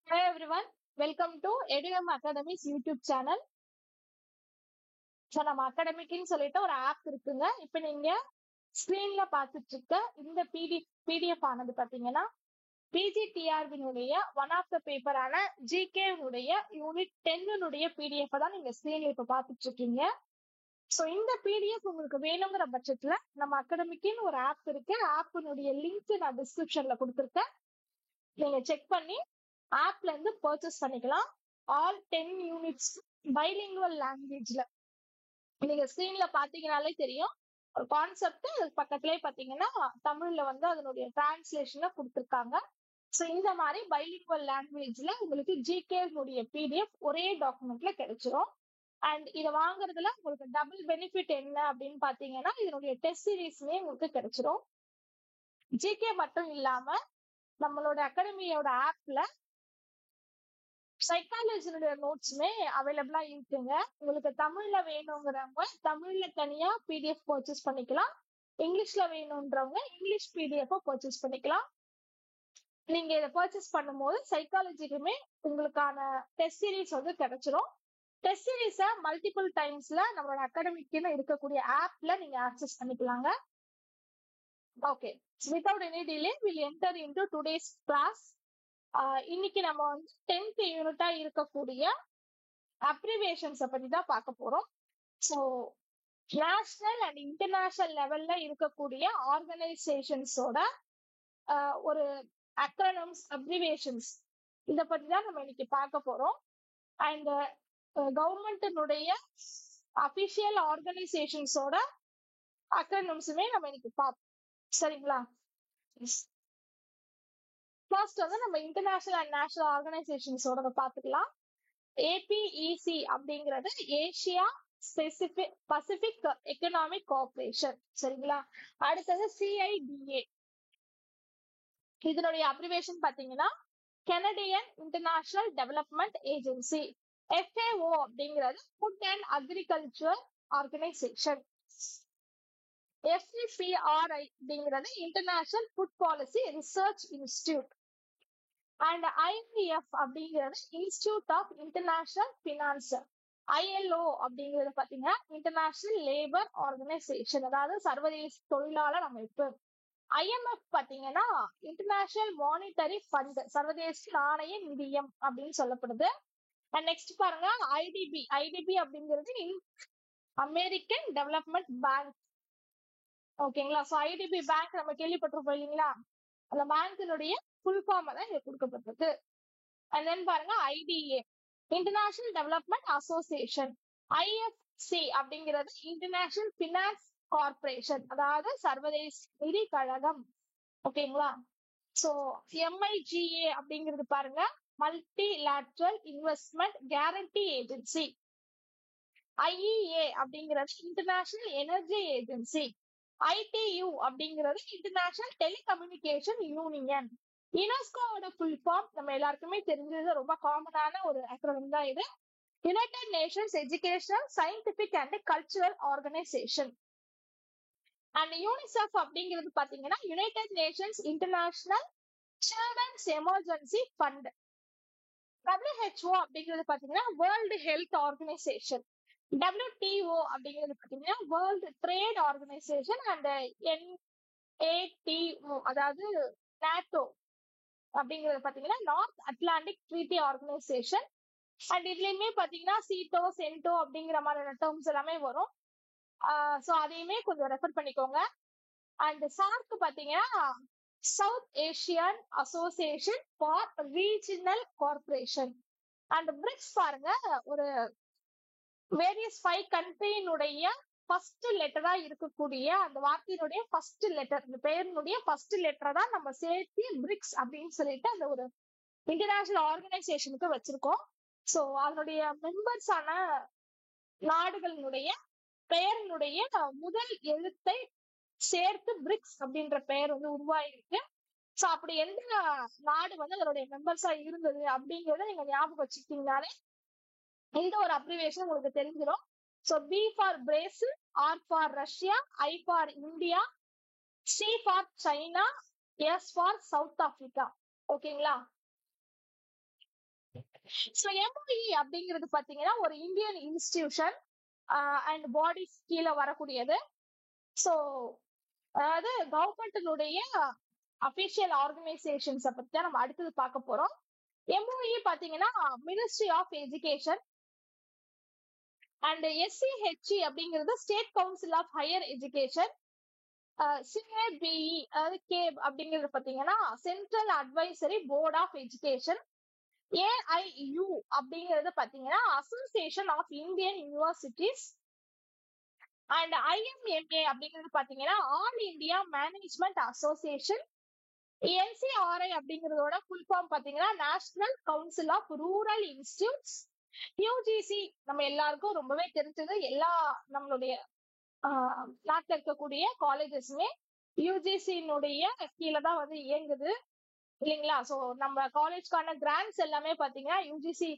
Hi everyone, welcome to EduM Academy's YouTube channel. So நம்ம அகாடமிக்னு சொல்லிட்டு ஒரு ஆப் இருக்குங்க. இப்போ நீங்க ஸ்கிரீன்ல பார்த்துட்டு இருக்க இந்த பிடிஎஃப் ஆனது பார்த்தீங்கன்னா பிஜிடிஆர்பினுடைய ஒன் ஆஃப் த பேப்பரான ஜிகேனுடைய யூனிட் 10 பிடிஎஃப் தான் நீங்க ஸ்கிரீன்ல இப்போ பார்த்துட்டு இருக்கீங்க. ஸோ இந்த பிடிஎஃப் உங்களுக்கு வேணுங்கிற பட்சத்துல நம்ம அகாடமிக்னு ஒரு ஆப் இருக்கு. ஆப்பினுடைய லிங்க் நான் டிஸ்கிரிப்ஷன்ல கொடுத்துருக்கேன். நீங்க செக் பண்ணி ஆப்ல இருந்து பர்ச்சேஸ் பண்ணிக்கலாம். ஆல் 10 யூனிட்ஸ் பைலிங்குவல் லாங்குவேஜ்ல நீங்க ஸ்கிரீன்ல பாத்தீங்கன்னாலே தெரியும் ஒரு கான்செப்ட். பக்கத்துலயே பாத்தீங்கன்னா தமிழ்ல வந்து அதனுடைய டிரான்ஸ்லேஷனை கொடுத்துருக்காங்க. ஸோ இந்த மாதிரி பைலிங்குவல் லாங்குவேஜ்ல உங்களுக்கு ஜிகேனுடைய பிடிஎஃப் ஒரே டாக்குமெண்ட்ல கிடைச்சிரும். அண்ட் இதை வாங்குறதுல உங்களுக்கு டபுள் பெனிஃபிட் என்ன அப்படின்னு பாத்தீங்கன்னா இதனுடைய டெஸ்ட் சீரீஸ்மே உங்களுக்கு கிடைச்சிரும். ஜிகே மட்டும் இல்லாம நம்மளோட அகாடமியோட ஆப்ல சைக்காலஜியோட நோட்ஸுமே அவைலபிளா இருக்குங்க. உங்களுக்கு தமிழ்ல வேணுங்கிறவங்க தமிழ்ல தனியா பிடிஎஃப் பர்ச்சேஸ் பண்ணிக்கலாம். இங்கிலீஷ்ல வேணும்ன்றவங்க இங்கிலீஷ் பிடிஎஃப் பர்ச்சேஸ் பண்ணிக்கலாம். நீங்க இதை பர்ச்சேஸ் பண்ணும்போது சைக்காலஜிக்குமே உங்களுக்கான டெஸ்ட் சீரீஸ் வந்து கிடைச்சிரும். டெஸ்ட் சீரீஸ மல்டிபிள் டைம்ஸ்ல நம்மளோட அகாடமிக்னு இருக்கக்கூடிய ஆப்ல நீங்க ஆக்சஸ் பண்ணிக்கலாங்க. Okay, without any delay will enter into today's class. இன்னைக்கு நம்ம வந்து 10th யூனிட்டா இருக்கக்கூடிய அப்ரிவேஷன்ஸ பத்தி தான் பார்க்க போறோம். ஸோ நேஷனல் அண்ட் இன்டர்நேஷனல் லெவல்ல இருக்கக்கூடிய ஆர்கனைசேஷன்ஸோட ஒரு அக்ரோனிம்ஸ் அப்ரிவேஷன்ஸ் இத பத்தி தான் நம்ம இன்னைக்கு பார்க்க போறோம். அண்ட் கவர்மெண்ட்டினுடைய அபிஷியல் ஆர்கனைசேஷன்ஸோட அக்ரோனிம்ஸுமே நம்ம இன்னைக்கு பார்ப்போம். சரிங்களா? ஃபர்ஸ்ட் வந்து நம்ம இன்டர்நேஷனல் அண்ட் நேஷனல் ஆர்கனைசேஷன்ஸோட பார்த்துக்கலாம். ஏபிஇசி அப்படிங்கிறது ஏசியா பசிபிக் எக்கனாமிக் கோஆபரேஷன். சரிங்களா? அடுத்தது சிஐடிஏ, இதனுடைய அப்ரிவேஷன் பாத்தீங்கன்னா Canadian international development agency. FAO அப்படிங்கிறது food and agriculture organisation. FEPRI அப்படிங்கிறது international food policy research institute. And IPF அப்படிங்கிறது institute of international finance. ILO அப்படிங்கிறது பாத்தீங்கன்னா இன்டர்நேஷனல் லேபர் ஆர்கனைசேஷன், அதாவது சர்வதேச தொழிலாளர் அமைப்பு. ஐஎம்எஃப் பாத்தீங்கன்னா இன்டர்நேஷனல் மானிட்டரி ஃபண்ட், சர்வதேச நாணய நிதியம் அப்படின்னு சொல்லப்படுது. அண்ட் நெக்ஸ்ட் பாருங்க ஐடிபி. ஐடிபி அப்படிங்கிறது அமெரிக்கன் டெவலப்மெண்ட் பேங்க். ஓகேங்களா? ஸோ ஐடிபி பேங்க் நம்ம கேள்விப்பட்டிருப்போம் இல்லைங்களா? அந்த பேங்கினுடைய ஃபுல் ஃபார்ம் தான் இங்க கொடுக்கப்பட்டிருக்கு. அண்ட் தென் பாருங்க IDA, international development association. IFC அப்படிங்கிறது இன்டர்நேஷனல் பினான்ஸ் கார்பரேஷன், அதாவது சர்வதேச நிதி கழகம். ஓகேங்களா? ஸோ எம்ஐஜிஏ அப்படிங்கிறது பாருங்க multilateral investment guarantee agency. IEA அப்படிங்கிறது இன்டர்நேஷனல் எனர்ஜி ஏஜென்சி. ஐடியு அப்படிங்கிறது இன்டர்நேஷனல் டெலிகம்யூனிகேஷன் யூனியன். யுனெஸ்கோவோட ஃபுல் ஃபார்ம் நம்ம எல்லாருக்குமே தெரிஞ்சது, ரொம்ப காமனான ஒரு அக்ரோனிம் தான் இது. United Nations educational scientific and cultural organisation. And UNICEF அப்படிங்கிறது பாத்தீங்கன்னா United Nations international children's emergency fund. WHO அப்படிங்கிறது பாத்தீங்கன்னா வேர்ல்டு ஹெல்த் ஆர்கனைசேஷன். WTO அப்படிங்கிறது பாத்தீங்கன்னா world trade organisation. And NATO அதாவது நாட்டோ அப்படிங்கிறது பாத்தீங்கன்னா north Atlantic treaty organisation. And இதுலயுமே பாத்தீங்கன்னா சீட்டோ சென்டோ அப்படிங்கிற மாதிரியான டேர்ம்ஸ் எல்லாமே வரும். ஸோ அதையுமே கொஞ்சம் ரெஃபர் பண்ணிக்கோங்க. அண்ட் சார்க் பாத்தீங்கன்னா south Asian association for regional corporation. And BRICS பாருங்க ஒரு வேரியஸ் 5 கண்ட்ரியினுடைய ஃபர்ஸ்ட் லெட்டரா இருக்கக்கூடிய அந்த வார்த்தையினுடைய ஃபர்ஸ்ட் லெட்டர், இந்த பெயரினுடைய ஃபர்ஸ்ட் லெட்டரை தான் நம்ம சேர்த்து பிரிக்ஸ் அப்படின்னு சொல்லிட்டு அந்த ஒரு இன்டர்நேஷனல் ஆர்கனைசேஷனுக்கு வச்சிருக்கோம். ஸோ அதனுடைய மெம்பர்ஸ் ஆன நாடுகளினுடைய பெயரினுடைய முதல் எழுத்தை சேர்த்து பிரிக்ஸ் அப்படின்ற பெயர் வந்து உருவாயிருக்கு. ஸோ அப்படி எந்த நாடு வந்து அதனுடைய மெம்பர்ஸா இருந்தது அப்படிங்கிறத நீங்க ஞாபகம் வச்சுக்கிட்டீங்கனாலே இந்த ஒரு அப்ரிவேஷன் உங்களுக்கு தெரிஞ்சிடும். So B for Brazil, R for Russia, I for India, C for China, S for South Africa. ஓகேங்களா? சோ MOE அப்படிங்கிறது பாத்தீங்கன்னா ஒரு இந்தியன் இன்ஸ்டிடியூஷன் அண்ட் பாடிஸ் கீழே வரக்கூடியது. சோ அதாவது கவர்மெண்டினுடைய அபிஷியல் ஆர்கனைசேஷன்ஸை பத்தி தான் நம்ம அடுத்தது பார்க்க போறோம். MOE பாத்தீங்கன்னா ministry of education and SCHE அப்படிங்கிறது state council of higher education. CABE அதாவது கேப் அப்படிங்கிறது பாத்தீங்கன்னா central advisory board of education. AIU அப்படிங்கிறது பாத்தீங்கன்னா association of Indian universities. And IMMA அப்படிங்கிறது பாத்தீங்கன்னா all India management association. NCRI அப்படிங்கிறதோட ஃபுல் ஃபார்ம் பாத்தீங்கன்னா national council of rural institutes. UGC நம்ம எல்லாருக்கும் ரொம்பவே தெரிஞ்சது. எல்லா நம்மளுடைய நாட்டில் இருக்கக்கூடிய காலேஜஸ்மே யூஜிசியினுடைய கீழே தான் வந்து இயங்குது இல்லைங்களா? சோ நம்ம காலேஜ்க்கான கிராண்ட்ஸ் எல்லாமே பாத்தீங்கன்னா யூஜிசி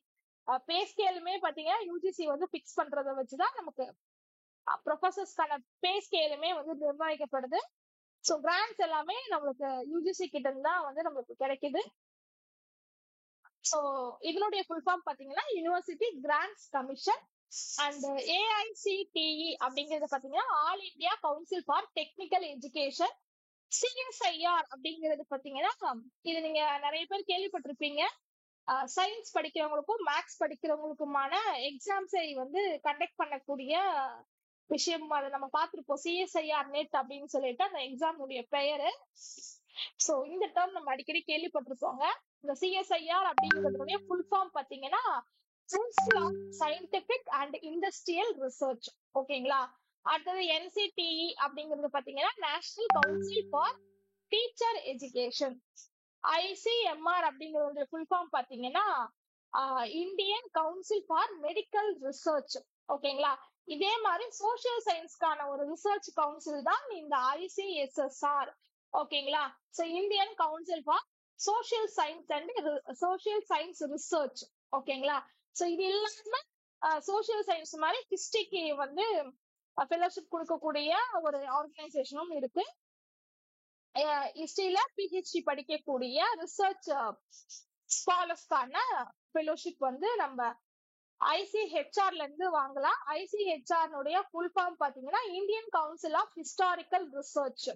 பே ஸ்கேலுமே பாத்தீங்கன்னா யூஜிசி வந்து பிக்ஸ் பண்றதை வச்சுதான் நமக்கு ப்ரொஃபசர்ஸ்க்கான பே ஸ்கேலுமே வந்து நிர்ணயிக்கப்படுது. சோ கிராண்ட்ஸ் எல்லாமே நம்மளுக்கு யூஜிசி கிட்ட இருந்து தான் வந்து நம்மளுக்கு கிடைக்குது. சோ இதனுடைய ஃபுல் ஃபார்ம் பாத்தீங்கன்னா university grants commission. And AICTE அப்படிங்கிறது பாத்தீங்கன்னா all India council for technical education. CSIR அப்படிங்கிறது பாத்தீங்கன்னா இது நீங்க நிறைய பேர் கேள்விப்பட்டிருப்பீங்க. சயின்ஸ் படிக்கிறவங்களுக்கும் மேக்ஸ் படிக்கிறவங்களுக்குமான எக்ஸாம்ஸை வந்து கண்டக்ட் பண்ணக்கூடிய விஷயம். அதை நம்ம பார்த்திருப்போம். CSIR நெட் அப்படின்னு சொல்லிட்டு அந்த எக்ஸாம் உடைய பெயரு. சோ இந்த டேர்ம் நம்ம அடிக்கடி கேள்விப்பட்டிருப்போங்க. இந்த CSIR அப்படிங்கிறதுடைய ஃபுல் ஃபார்ம் பாத்தீங்கன்னா council of scientific and industrial research. ஓகேங்களா? அடுத்தது NCTE அப்படிங்கிறது பாத்தீங்கன்னா national council for teacher education. ICMR அப்படிங்கிறது ஃபுல் ஃபார்ம் பாத்தீங்கன்னா Indian council for medical research. ஓகேங்களா? இதே மாதிரி சோசியல் சயின்ஸ்க்கான ஒரு ரிசர்ச் கவுன்சில் தான் இந்த ICSSR. ஓகேங்களா? So Indian council for social science and social science research. ஓகேங்களா? சோ இது இல்லாம சோசியல் சயின்ஸ் மாதிரி ஹிஸ்டரிக்கு வந்து ஃபெலோஷிப் கொடுக்கக்கூடிய ஒரு ஆர்கனைசேஷனும் இருக்கு. ஹிஸ்டரியில PhD படிக்கக்கூடிய ரிசர்ச் ஸ்காலர்ஸ்க்கான ஃபெலோஷிப் வந்து நம்ம ICHRல இருந்து வாங்கலாம். ICHR ஃபுல் ஃபார்ம் பாத்தீங்கன்னா Indian council of historical research.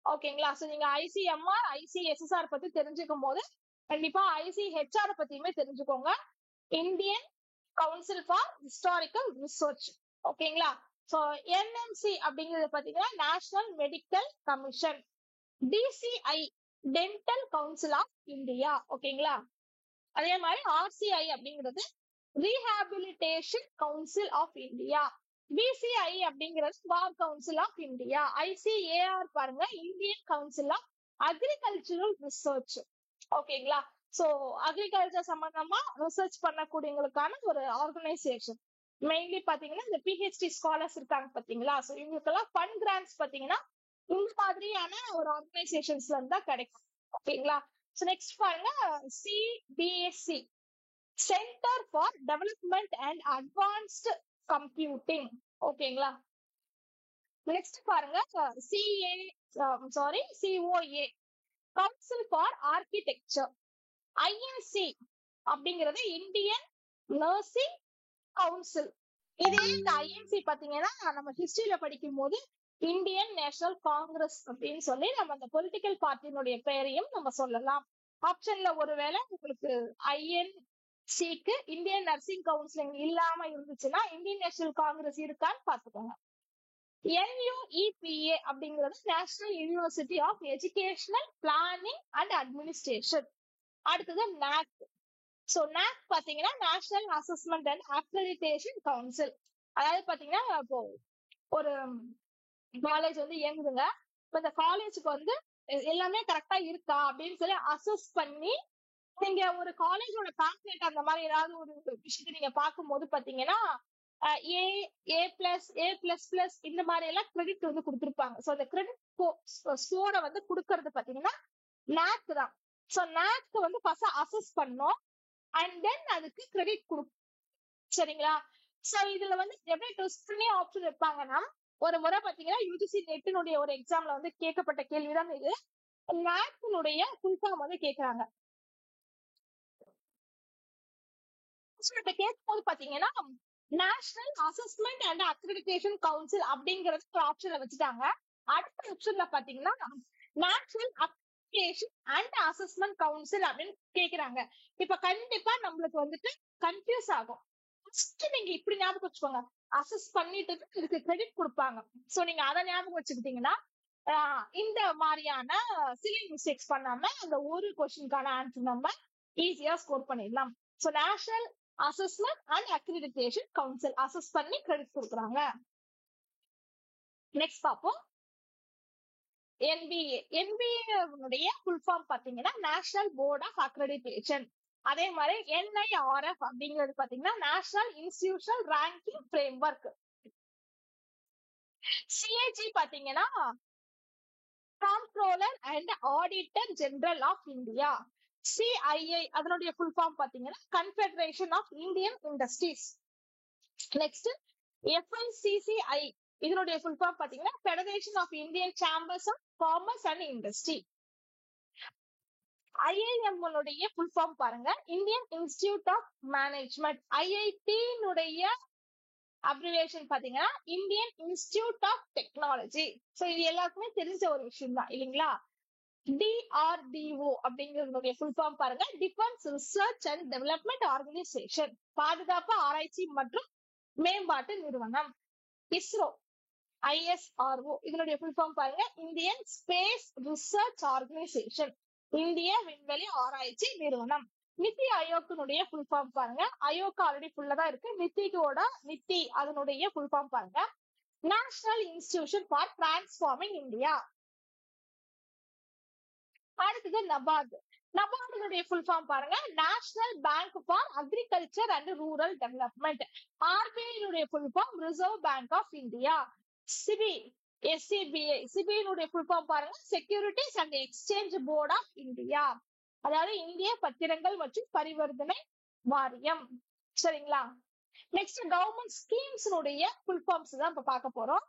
ஓகேங்களா? சோ நீங்க ICMR ICSSR பத்தி தெரிஞ்சுக்கும் போது கண்டிப்பா ICHR பத்தியுமே தெரிஞ்சுக்கோங்க. Indian council for historical research. ஓகேங்களா? சோ NMC அப்படிங்கிறது பாத்தீங்கன்னா national medical commission. DCI dental council of India. ஓகேங்களா? அதே மாதிரி RCI அப்படிங்கிறது rehabilitation council of India. BCI அப்படிங்கிறது bar council of India. ICAR பாருங்க Indian council of agricultural research. ஓகேங்களா? சோ அக்ரிகல்ச்சர் சம்பந்தமா ரிசர்ச் பண்ணக்கூடியவங்களுக்கான ஒரு ஆர்கனைசேஷன். மெயின்லி பாத்தீங்கன்னா இந்த PhD ஸ்காலர்ஸ் இருக்காங்க பாத்தீங்களா? சோ இவங்களுக்கெல்லாம் ஃபண்ட் கிராண்ட்ஸ் பாத்தீங்கன்னா இந்த மாதிரியான ஒரு ஆர்கனைசேஷன்ஸ்ல இருந்தா கிடைக்கும். ஓகேங்களா? சோ நெக்ஸ்ட் பாருங்க CBSC centre for development and advanced computing. ஓகேங்களா? நெக்ஸ்ட் பாருங்க COA council for architecture. INC அப்படிங்கிறது இந்தியன் நர்சிங் கவுன்சில். இதே இந்த INC பாத்தீங்கன்னா நம்ம ஹிஸ்டரியில படிக்கும் போது இந்தியன் நேஷனல் காங்கிரஸ் அப்படின்னு சொல்லி நம்ம அந்த பொலிட்டிக்கல் பார்ட்டியினுடைய பெயரையும் நம்ம சொல்லலாம். ஆப்ஷன்ல ஒருவேளை உங்களுக்கு INCக்கு இந்தியன் நர்சிங் கவுன்சிலிங் இல்லாம இருந்துச்சுன்னா இந்தியன் நேஷனல் காங்கிரஸ் இருக்கான்னு பாத்துக்கோங்க. NUEPA அப்படிங்கிறது national university of educational planning and administration. அடுத்தது NAC. சோ NAC பாத்தீங்கன்னா national assessment and accreditation council. அதாவது பாத்தீங்கன்னா இப்போ ஒரு காலேஜ் வந்து இயங்குதுங்க. இப்ப இந்த காலேஜுக்கு வந்து எல்லாமே கரெக்டா இருக்கா அப்படின்னு சொல்லி அசஸ் பண்ணி நீங்க ஒரு காலேஜோட பேம்ப்ளெட் அந்த மாதிரி ஏதாவது ஒரு விஷயத்தை நீங்க பார்க்கும்போது பாத்தீங்கன்னா A++ இந்த மாதிரி எல்லாம் கிரெடிட் வந்து கொடுத்திருப்பாங்க. சோ அந்த கிரெடிட் ஸ்கோரை வந்து கொடுக்கறது பாத்தீங்கன்னா NAC தான். சோ NAC வந்து ஃபர்ஸ்ட் அசஸ் பண்ணோம் அண்ட் தென் அதுக்கு கிரெடிட் கொடுக்கும். சரிங்களா? சோ இதுல வந்து எப்படி டெஸ்ட் பண்ணி ஆப்ஷன் வைப்பாங்கன்னா ஒரு முறை பாத்தீங்கன்னா யூஜிசி நெட்டினுடைய ஒரு எக்ஸாம்ல வந்து கேட்கப்பட்ட கேள்விதான் இது. நாக்னுடைய ஃபுல் ஃபார்ம் வந்து கேக்குறாங்க. கேட்கும்போது பாத்தீங்கன்னா national assessment and accreditation council அப்படிங்கறது ஒரு ஆப்ஷன்ல வச்சுட்டாங்க. அடுத்த ஆப்ஷன்ல பாத்தீங்கன்னா national accreditation and assessment council அப்படின்னு கேக்குறாங்க. இப்ப கண்டிப்பா நம்மளுக்கு வந்துட்டு கன்ஃபியூஸ் ஆகும். ஃபர்ஸ்ட் நீங்க இப்படி ஞாபகம் வச்சுக்கோங்க, அசஸ் பண்ணிட்டு இதுக்கு கிரெடிட் கொடுப்பாங்க. சோ நீங்க அதை ஞாபகம் வச்சுக்கிட்டீங்கன்னா இந்த மாதிரியான சிலி மிஸ்டேக்ஸ் பண்ணாம அந்த ஒரு கொஸ்டினுக்கான ஆன்சர் நம்ம ஈஸியா ஸ்கோர் பண்ணிடலாம். So national assessment and accreditation council assess பண்ணி கிரெடிட் கொடுக்குறாங்க. நெக்ஸ்ட் பார்ப்போம். என்பிஏ ஃபுல் ஃபார்ம் பாத்தீங்கன்னா நேஷனல் போர்ட் ஆஃப் அக்ரெடிடேஷன். அதே மாதிரி NIRF அப்படிங்கிறது பாத்தீங்கன்னா national institutional ranking framework. CAG பாத்தீங்கன்னா comptroller and auditor general of India. CII அதனுடைய ஃபுல் ஃபார்ம் பாத்தீங்கன்னா confederation of Indian industries. Next FICCI இதனுடைய ஃபுல் ஃபார்ம் பாத்தீங்கன்னா federation of Indian chambers of commerce and industry. IIM உடைய full form பாருங்க, Indian institute of management. IIT abbreviation பாத்தீங்கன்னா Indian institute of technology. So இது எல்லாருக்குமே தெரிஞ்ச ஒரு விஷயம் தான் இல்லைங்களா. DRDO அப்படிங்கிறதுடைய ஃபுல் ஃபார்ம் பாருங்க, defence research and development organisation, பாதுகாப்பு ஆராய்ச்சி மற்றும் மேம்பாட்டு நிறுவனம். ISRO ISRO இதனுடைய ஃபுல் ஃபார்ம் பாருங்க, இந்தியன் ஸ்பேஸ் ரிசர்ச் ஆர்கனைசேஷன், இந்திய விண்வெளி ஆராய்ச்சி நிறுவனம். நித்தி ஆயோக்கினுடைய ஃபுல் ஃபார்ம் பாருங்க, ஆயோக் ஆல்ரெடி ஃபுல்லா தான் இருக்கு. நித்தி அதனுடைய ஃபுல் ஃபார்ம் பாருங்க, national institution for transforming India. அடுத்தது நபார்டுடைய ஃபுல் ஃபார்ம் பாருங்க, national bank for agriculture and rural development. RBI full form reserve bank of India. SCBI full form பாருங்க, securities and exchange board of India, அதாவது இந்திய பத்திரங்கள் மற்றும் பரிவர்த்தனை வாரியம். சரிங்களா. Next government schemes full forms தான் இப்ப பார்க்க போறோம்.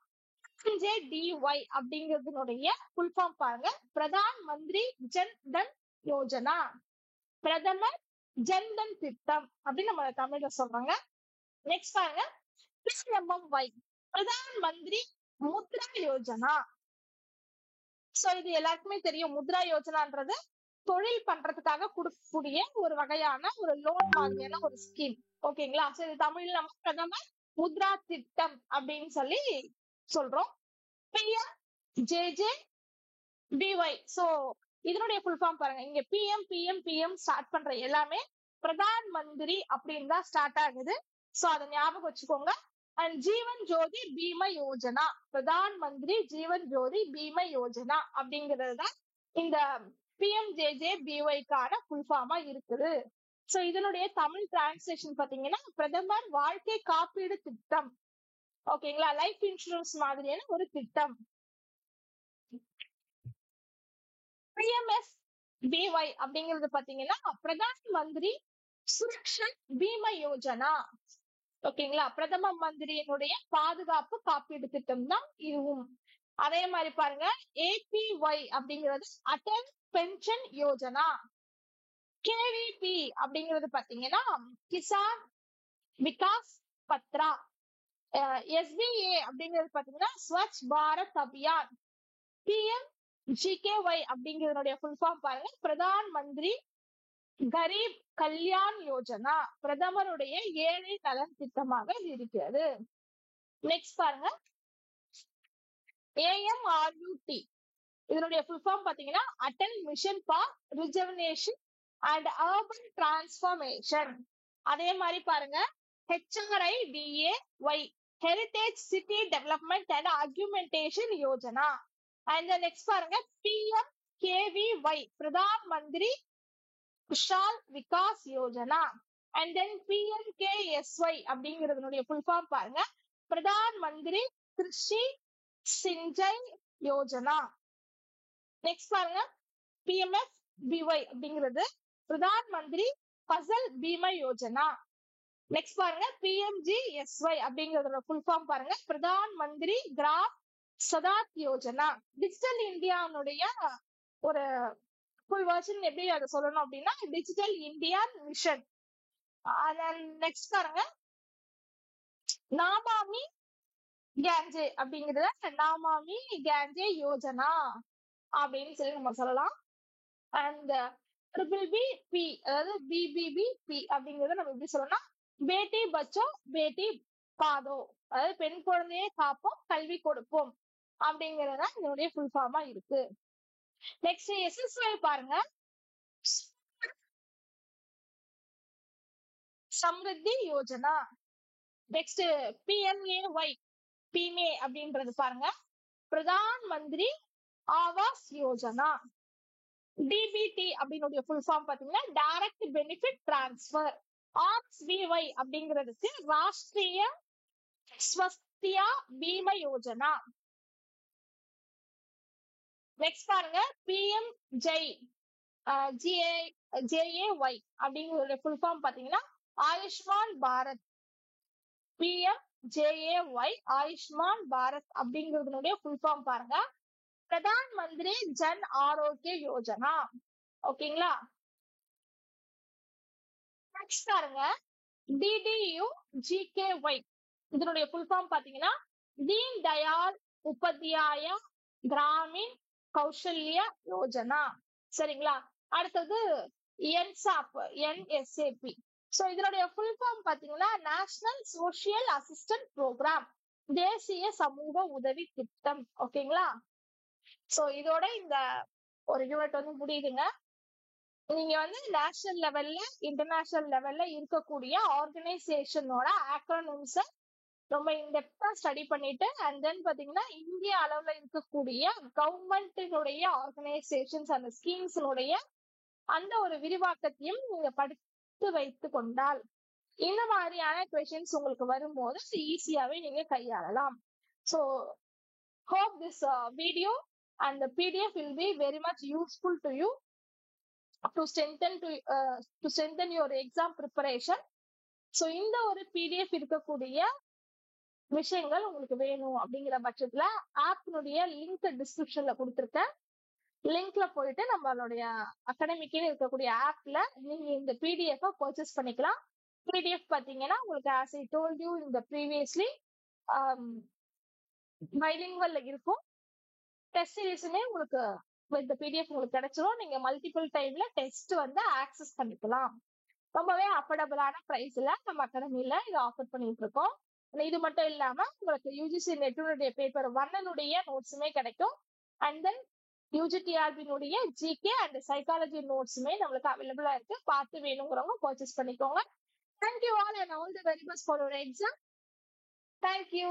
PMJDY அப்படிங்கிறதுனுடைய ஃபுல் ஃபார்ம் பாருங்க, பிரதான் மந்திரி ஜன் தன் யோஜனா, பிரதமர் ஜன்தன் திட்டம் அப்படின்னு நம்ம தமிழ்ல சொல்றாங்க. நெக்ஸ்ட் பாருங்க, PMMY பிரதான் மந்திரி முத்ரா யோஜனா. சோ இது எல்லாருக்குமே தெரியும், முத்ரா யோஜனான்றது தொழில் பண்றதுக்காக கொடுக்கக்கூடிய ஒரு வகையான ஒரு லோன் மாதிரியான ஒரு ஸ்கீம். ஓகேங்களா. சோ இது தமிழ்ல நம்ம பிரதமர் முத்ரா திட்டம் அப்படின்னு சொல்லி சொல்றோம். PMJJBY சோ இதனுடைய ஃபுல் ஃபார்ம் பாருங்க, இங்க PM ஸ்டார்ட் பண்ற எல்லாமே பிரதான் மந்திரி அப்படின்னு தான் ஸ்டார்ட் ஆகுது. சோ அதை ஞாபகம் வச்சுக்கோங்க. அண்ட் ஜீவன் ஜோதி பீமா யோஜனா, பிரதான் மந்திரி ஜீவன் ஜோதி பீமா யோஜனா அப்படிங்கிறது தான் இந்த PMJJBYக்கான ஃபுல் ஃபார்மா இருக்குது. சோ இதனுடைய தமிழ் டிரான்ஸ்லேஷன் பாத்தீங்கன்னா பிரதமர் வாழ்க்கை காப்பீடு திட்டம். ஓகேங்களா, லைஃப் இன்சூரன்ஸ் மாதிரியான ஒரு திட்டம். PMSBY அப்படிங்கிறது பாத்தீங்கன்னா பிரதான் மந்திரி சுரக்ஷா பீமா யோஜனா. ஓகேங்களா, பிரதம மந்திரியினுடைய பாதுகாப்பு காப்பீடு திட்டம் தான் இதுவும். அதே மாதிரி பாருங்க, APY அப்படிங்கிறது அடல் பென்ஷன் யோஜனா. KVP அப்படிங்கிறது பாத்தீங்கன்னா கிசான் விகாஸ் பத்ரா. SBA அப்படிங்கிறது பாத்தீங்கன்னா ஸ்வச் பாரத் அபியான். PMGKY அப்படிங்கிறதுடைய ஃபுல் ஃபார்ம் பாருங்க, பிரதான் மந்திரி கரீப் கல்யாண் யோஜனா, பிரதமருடைய ஏழை நலன் திட்டமாக இருக்கிறது. நெக்ஸ்ட் பாருங்க, AMRUT இதனுடைய ஃபுல் ஃபார்ம் பாத்தீங்கன்னா Atal mission for rejuvenation and urban transformation. அதே மாதிரி பாருங்க, HRIDAY heritage city development and augmentation Yojana. And next பாருங்க, PMKVY Pradhan Mantri Kaushal Vikas Yojana. And then PMKSY அப்படிங்கிறதுனுடைய ஃபுல் ஃபார்ம் பாருங்க, பிரதான் மந்திரி கிருஷி சிஞ்சய் யோஜனா. நெக்ஸ்ட் பாருங்க, PMFBY அப்படிங்கிறது பிரதான் மந்திரி ஃபசல் பீமா யோஜனா. நெக்ஸ்ட் பாருங்க PMGSY அப்படிங்கறதோட ஃபுல் ஃபார்ம் பாருங்க, பிரதான் மந்திரி கிராம் சதாத் யோஜனா. டிஜிட்டல் இந்தியாவுடைய ஒரு ஃபுல் வெர்ஷன் எப்படி அதை சொல்லணும் அப்படின்னா டிஜிட்டல் இந்தியா மிஷன். நெக்ஸ்ட் பாருங்க நாமாமி கேஞ்சே அப்படிங்கறத நாமாமி கேஞ்சே யோஜனா அப்படின்னு சொல்லி நம்ம சொல்லலாம். அண்ட் BBB அதாவது BBBP அப்படிங்கறத நம்ம எப்படி சொல்லணும்னா பேட்டி பச்சோ பேட்டி பாதோ, அதாவது பெண் குழந்தையை காப்போம் கல்வி கொடுப்போம் அப்படிங்கறத இதனுடைய ஃபுல் ஃபார்மா இருக்கு. நெக்ஸ்ட் SSY பாருங்க, சம்ருத்தி யோஜனா. நெக்ஸ்ட் PMAY பிமே அப்படின்றது பாருங்க, பிரதான் மந்திரி ஆவாஸ் யோஜனா. DBT அப்படின்னுடைய ஃபுல் ஃபார்ம் பாத்தீங்கன்னா டைரக்ட் பெனிஃபிட் டிரான்ஸ்பர். RSBY அப்படிங்கிறதுக்கு ராஷ்டிரிய ஸ்வஸ்தியா பீம யோஜனா. நெக்ஸ்ட் பாருங்க PMJAY அப்படிங்கிற ஃபுல் ஃபார்ம் பாத்தீங்கன்னா ஆயுஷ்மான் பாரத். PMJAY ஆயுஷ்மான் பாரத் அப்படிங்கிறதுனுடைய ஃபுல் ஃபார்ம் பாருங்க, பிரதான் மந்திரி ஜன் ஆரோக்கிய யோஜனா. ஓகேங்களா. நெக்ஸ்ட் பாருங்க DDU-GKY இதனுடைய ஃபுல் ஃபார்ம் பாத்தீங்கன்னா தீன் தயாள் உபாத்யாயா கிராமின் கௌசல்யா யோஜனா. சரிங்களா. அடுத்தது NSAP. சோ இதனுடைய ஃபுல் ஃபார்ம் பாத்தீங்கன்னா நேஷனல் சோசியல் அசிஸ்டன்ட் ப்ரோக்ராம், தேசிய சமூக உதவி திட்டம். ஓகேங்களா. சோ இதோட இந்த ஒரு யூனிட் வந்து முடியுதுங்க. நீங்க வந்து நேஷனல் லெவல்ல இன்டர்நேஷனல் லெவல்ல இருக்கக்கூடிய ஆர்கனைசேஷனோட ஆக்ரோனிம்ஸ் ரொம்ப இன்டெப்தா ஸ்டடி பண்ணிட்டு அண்ட் தென் பாத்தீங்கன்னா இந்திய அளவுல இருக்கக்கூடிய கவர்மெண்டினுடைய ஆர்கனைசேஷன்ஸ் அந்த ஸ்கீம்ஸினுடைய அந்த ஒரு விரிவாக்கத்தையும் நீங்க படித்து வைத்து கொண்டால் இந்த மாதிரியான கொஸ்டின்ஸ் உங்களுக்கு வரும்போது ஈஸியாவே நீங்க கையாளலாம். So hope this video and the PDF will be very much useful to you to strengthen your exam preparation. So இந்த ஒரு PDF இருக்கக்கூடிய விஷயங்கள் உங்களுக்கு வேணும் அப்படிங்கிற பட்சத்துல ஆப்னுடைய லிங்க் டிஸ்கிரிப்ஷன்ல கொடுத்துருக்கேன். லிங்க்ல போயிட்டு நம்மளுடைய அகாடமிக்னு இருக்கக்கூடிய ஆப்ல நீங்க இந்த PDF பர்ச்சேஸ் பண்ணிக்கலாம். PDF பாத்தீங்கன்னா உங்களுக்கு as I told you in the previously bilingual இருக்கும். டெஸ்ட் சீரிஸுமே உங்களுக்கு இந்த PDF உங்களுக்கு கிடைச்சிரும். நீங்க மல்டிபிள் டைம்ல டெஸ்ட் வந்து ஆக்சஸ் பண்ணிக்கலாம். ரொம்பவே அஃபோர்டபுளான பிரைஸ்ல நம்ம அகாடமில இதை ஆஃபர் பண்ணிட்டு இருக்கோம். இது மட்டும் இல்லாம உங்களுக்கு UGC நெட்டுடைய பேப்பர் 1 நோட்ஸுமே கிடைக்கும். அண்ட் தென் UGTRB GK அண்ட் சைக்காலஜி நோட்ஸுமே நம்மளுக்கு அவைலபிளா இருக்கு. பார்த்து வேணுங்கிறவங்க பர்ச்சேஸ் பண்ணிக்கோங்க. Thank you all and all the very best for your exam. Thank you.